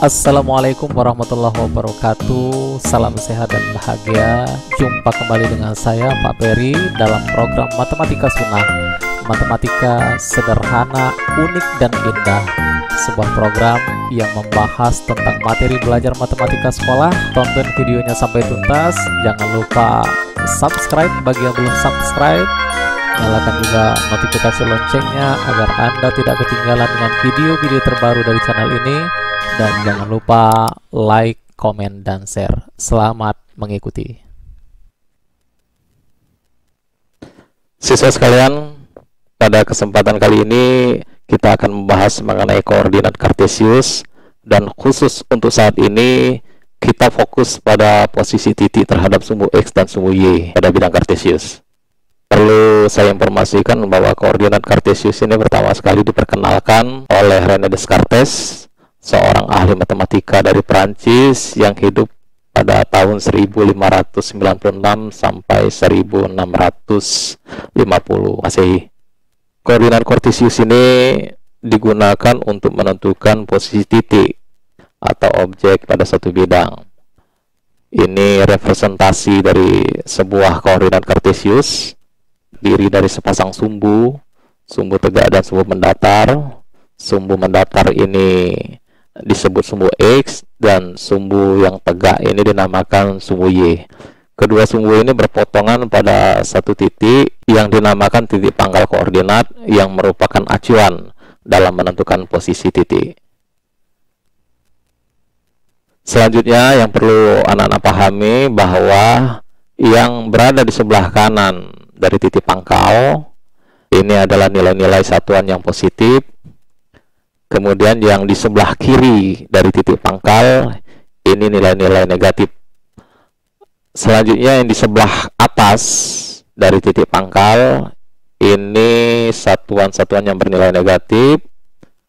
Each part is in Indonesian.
Assalamualaikum warahmatullahi wabarakatuh. Salam sehat dan bahagia. Jumpa kembali dengan saya Pak Peri dalam program Matematika Sunnah. Matematika sederhana, unik dan indah. Sebuah program yang membahas tentang materi belajar matematika sekolah. Tonton videonya sampai tuntas. Jangan lupa subscribe bagi yang belum subscribe. Nyalakan juga notifikasi loncengnya agar Anda tidak ketinggalan dengan video-video terbaru dari channel ini. Dan jangan lupa like, komen, dan share. Selamat mengikuti. Siswa sekalian, pada kesempatan kali ini kita akan membahas mengenai koordinat kartesius. Dan khusus untuk saat ini kita fokus pada posisi titik terhadap sumbu X dan sumbu Y pada bidang kartesius. Perlu saya informasikan bahwa koordinat kartesius ini pertama sekali diperkenalkan oleh René Descartes, seorang ahli matematika dari Prancis yang hidup pada tahun 1596 sampai 1650 Masehi. Koordinat kartesius ini digunakan untuk menentukan posisi titik atau objek pada suatu bidang. Ini representasi dari sebuah koordinat kartesius, diri dari sepasang sumbu tegak dan sumbu mendatar. Sumbu mendatar ini disebut sumbu X dan sumbu yang tegak ini dinamakan sumbu Y. Kedua sumbu ini berpotongan pada satu titik yang dinamakan titik pangkal koordinat yang merupakan acuan dalam menentukan posisi titik. Selanjutnya yang perlu anak-anak pahami bahwa yang berada di sebelah kanan dari titik pangkal ini adalah nilai-nilai satuan yang positif. Kemudian yang di sebelah kiri dari titik pangkal ini nilai-nilai negatif. Selanjutnya yang di sebelah atas dari titik pangkal ini satuan-satuan yang bernilai negatif.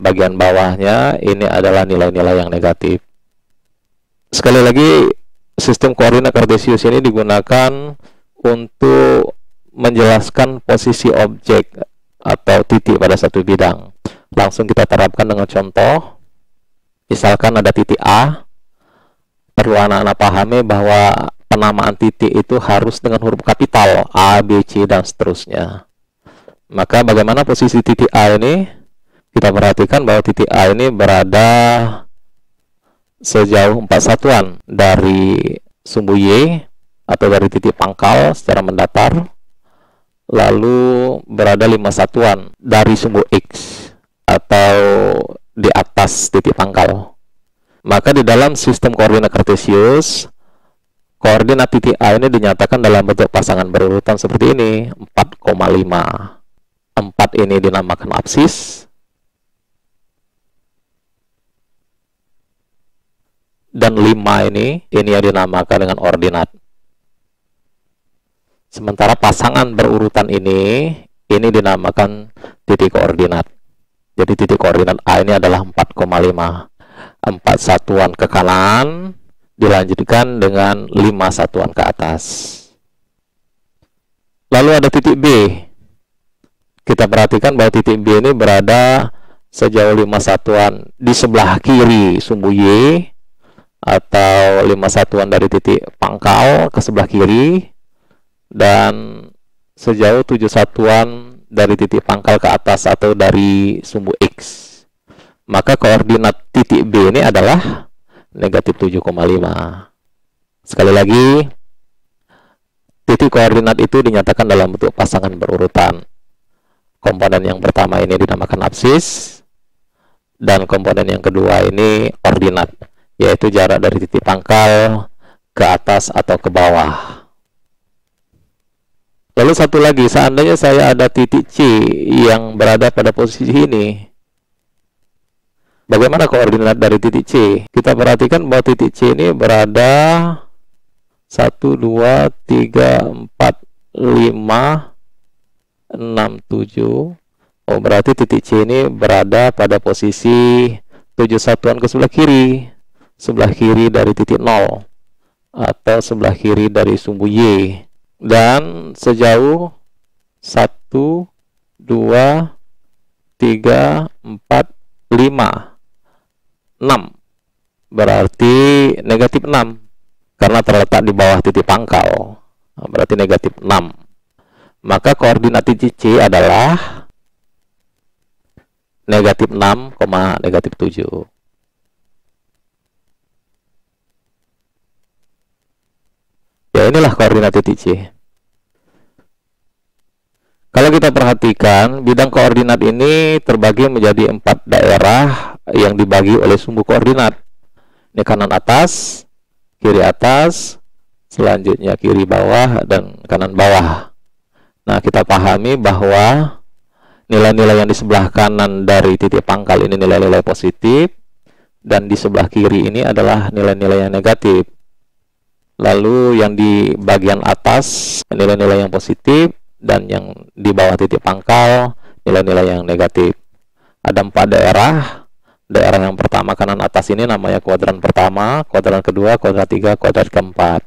Bagian bawahnya ini adalah nilai-nilai yang negatif. Sekali lagi, sistem koordinat kartesius ini digunakan untuk menjelaskan posisi objek atau titik pada satu bidang. Langsung kita terapkan dengan contoh. Misalkan ada titik A, perlu anak-anak pahami bahwa penamaan titik itu harus dengan huruf kapital A, B, C, dan seterusnya. Maka bagaimana posisi titik A ini? Kita perhatikan bahwa titik A ini berada sejauh 4 satuan dari sumbu Y atau dari titik pangkal secara mendatar, lalu berada 5 satuan dari sumbu X atau di atas titik pangkal. Maka di dalam sistem koordinat kartesius, koordinat titik A ini dinyatakan dalam bentuk pasangan berurutan seperti ini, 4,5. 4 ini dinamakan absis, dan 5 ini yang dinamakan dengan ordinat. Sementara pasangan berurutan ini dinamakan titik koordinat. Jadi titik koordinat A ini adalah 4,5. 4 satuan ke kanan dilanjutkan dengan 5 satuan ke atas. Lalu ada titik B. Kita perhatikan bahwa titik B ini berada sejauh 5 satuan di sebelah kiri sumbu Y atau 5 satuan dari titik pangkal ke sebelah kiri, dan sejauh 7 satuan dari titik pangkal ke atas atau dari sumbu X. Maka koordinat titik B ini adalah negatif 7,5. Sekali lagi, titik koordinat itu dinyatakan dalam bentuk pasangan berurutan. Komponen yang pertama ini dinamakan absis, dan komponen yang kedua ini ordinat, yaitu jarak dari titik pangkal ke atas atau ke bawah. Lalu satu lagi, seandainya saya ada titik C yang berada pada posisi ini, bagaimana koordinat dari titik C? Kita perhatikan bahwa titik C ini berada 1, 2, 3, 4, 5, 6, 7. Oh, berarti titik C ini berada pada posisi 7 satuan ke sebelah kiri. Sebelah kiri dari titik 0 atau sebelah kiri dari sumbu Y. Dan sejauh 1, 2, 3, 4, 5, 6 berarti negatif 6 karena terletak di bawah titik pangkal. Berarti negatif 6. Maka koordinat titik C adalah negatif 6, negatif 7. Ya, inilah koordinat titik C. Kalau kita perhatikan, bidang koordinat ini terbagi menjadi 4 daerah yang dibagi oleh sumbu koordinat. Ini kanan atas, kiri atas, selanjutnya kiri bawah, dan kanan bawah. Nah, kita pahami bahwa nilai-nilai yang di sebelah kanan dari titik pangkal ini nilai-nilai positif, dan di sebelah kiri ini adalah nilai-nilai yang negatif. Lalu yang di bagian atas nilai-nilai yang positif, dan yang di bawah titik pangkal nilai-nilai yang negatif. Ada 4 daerah. Daerah yang pertama kanan atas ini namanya kuadran pertama, kuadran kedua, kuadran 3, kuadran keempat.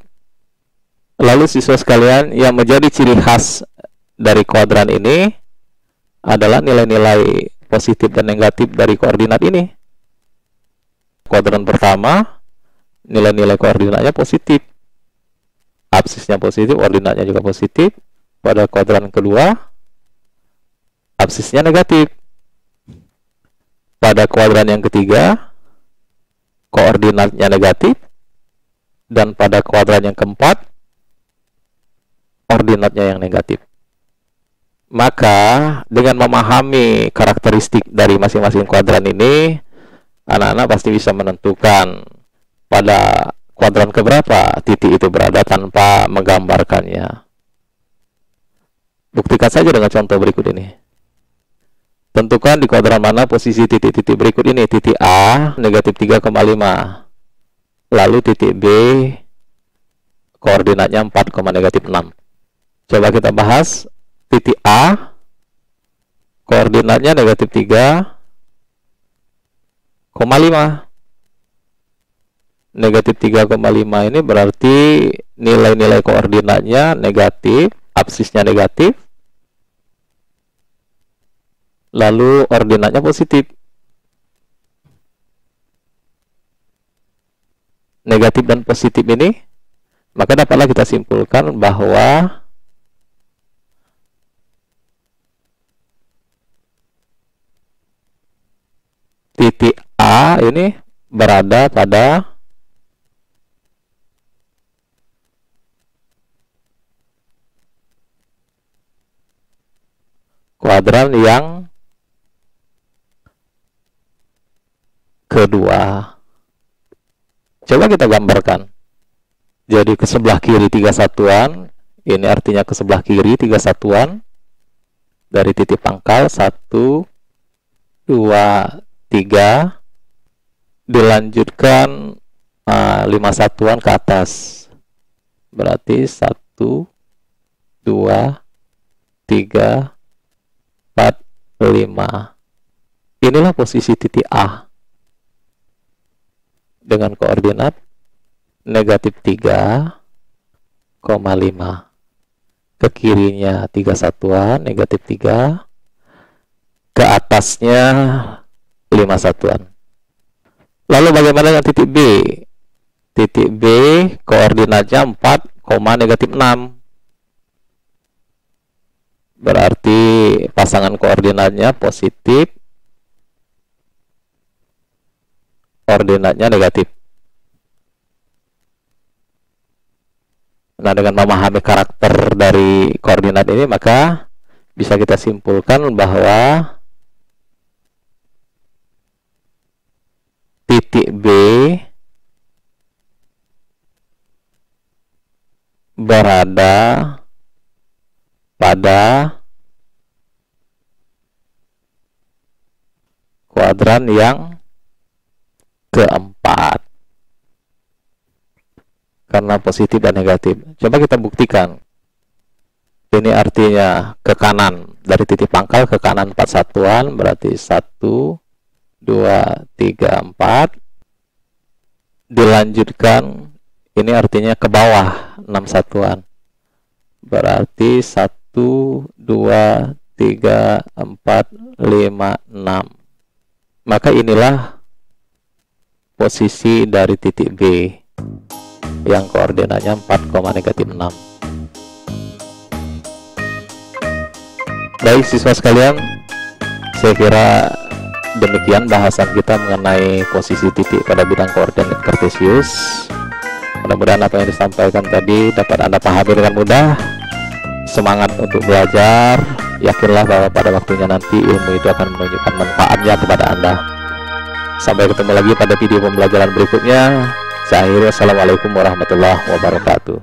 Lalu siswa sekalian, yang menjadi ciri khas dari kuadran ini adalah nilai-nilai positif dan negatif dari koordinat ini. Kuadran pertama, nilai-nilai koordinatnya positif, absisnya positif, ordinatnya juga positif. Pada kuadran kedua, absisnya negatif. Pada kuadran yang ketiga, koordinatnya negatif. Dan pada kuadran yang keempat, ordinatnya yang negatif. Maka, dengan memahami karakteristik dari masing-masing kuadran ini, anak-anak pasti bisa menentukan pada kuadran keberapa titik itu berada tanpa menggambarkannya. Buktikan saja dengan contoh berikut ini. Tentukan di kuadran mana posisi titik-titik berikut ini. Titik A, negatif 3,5. Lalu titik B, koordinatnya 4, negatif 6. Coba kita bahas. Titik A, koordinatnya negatif 3,5. Negatif 3,5 ini berarti nilai-nilai koordinatnya negatif, absisnya negatif, lalu ordinatnya positif. Negatif dan positif ini, maka dapatlah kita simpulkan bahwa titik A ini berada pada kuadran yang kedua. Coba kita gambarkan. Jadi ke sebelah kiri 3 satuan. Ini artinya ke sebelah kiri 3 satuan. Dari titik pangkal 1, 2, 3. Dilanjutkan 5 satuan ke atas. Berarti 1, 2, 3, 4, 5. Inilah posisi titik A dengan koordinat negatif 3,5. Ke kirinya 3 satuan, negatif 3. Ke atasnya 5 satuan. Lalu bagaimana dengan titik B? Titik B koordinatnya 4, negatif 6. Berarti pasangan koordinatnya positif, koordinatnya negatif. Nah, dengan memahami karakter dari koordinat ini, maka bisa kita simpulkan bahwa titik B berada pada kuadran yang keempat karena positif dan negatif. Coba kita buktikan. Ini artinya ke kanan, dari titik pangkal ke kanan 4 satuan, berarti 1, 2, 3, 4. Dilanjutkan, ini artinya ke bawah 6 satuan, berarti 1, 2, 3, 4, 5, 6. Maka inilah posisi dari titik B yang koordinatnya 4,-6. Baik siswa sekalian, saya kira demikian bahasan kita mengenai posisi titik pada bidang koordinat kartesius. Mudah-mudahan apa yang disampaikan tadi dapat Anda pahami dengan mudah. Semangat untuk belajar, yakinlah bahwa pada waktunya nanti ilmu itu akan menunjukkan manfaatnya kepada Anda. Sampai ketemu lagi pada video pembelajaran berikutnya. Saya akhiri, wassalamualaikum warahmatullahi wabarakatuh.